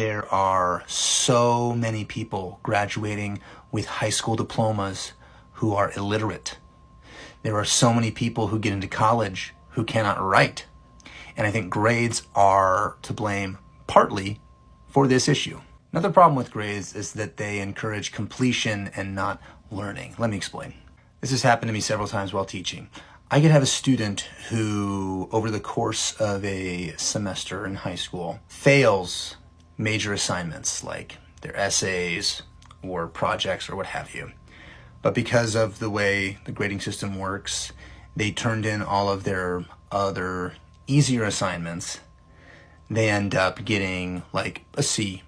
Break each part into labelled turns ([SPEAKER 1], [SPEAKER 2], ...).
[SPEAKER 1] There are so many people graduating with high school diplomas who are illiterate. There are so many people who get into college who cannot write. And I think grades are to blame partly for this issue. Another problem with grades is that they encourage completion and not learning. Let me explain. This has happened to me several times while teaching. I could have a student who, over the course of a semester in high school, fails major assignments like their essays or projects or what have you. But because of the way the grading system works, they turned in all of their other easier assignments. They end up getting like a C,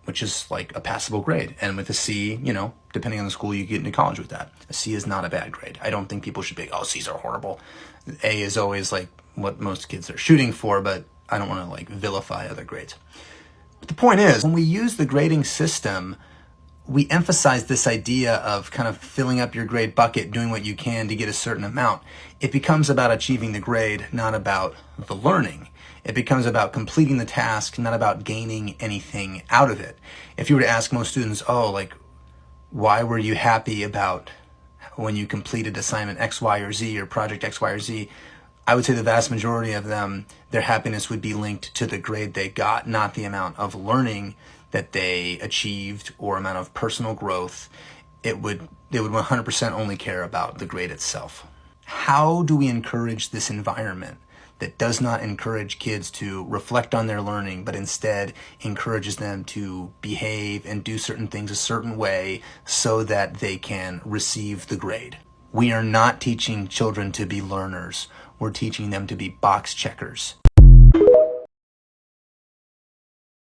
[SPEAKER 1] which is like a passable grade. And with a C, depending on the school, you get into college with that. A C is not a bad grade. I don't think people should be, C's are horrible. A is always like what most kids are shooting for, but I don't want to like vilify other grades. But the point is, when we use the grading system, we emphasize this idea of kind of filling up your grade bucket, doing what you can to get a certain amount. It becomes about achieving the grade, not about the learning. It becomes about completing the task, not about gaining anything out of it. If you were to ask most students, why were you happy about when you completed assignment X, Y, or Z or project X, Y, or Z? I would say the vast majority of them, their happiness would be linked to the grade they got, not the amount of learning that they achieved or amount of personal growth. They would 100% only care about the grade itself. How do we encourage this environment that does not encourage kids to reflect on their learning, but instead encourages them to behave and do certain things a certain way so that they can receive the grade? We are not teaching children to be learners. We're teaching them to be box checkers.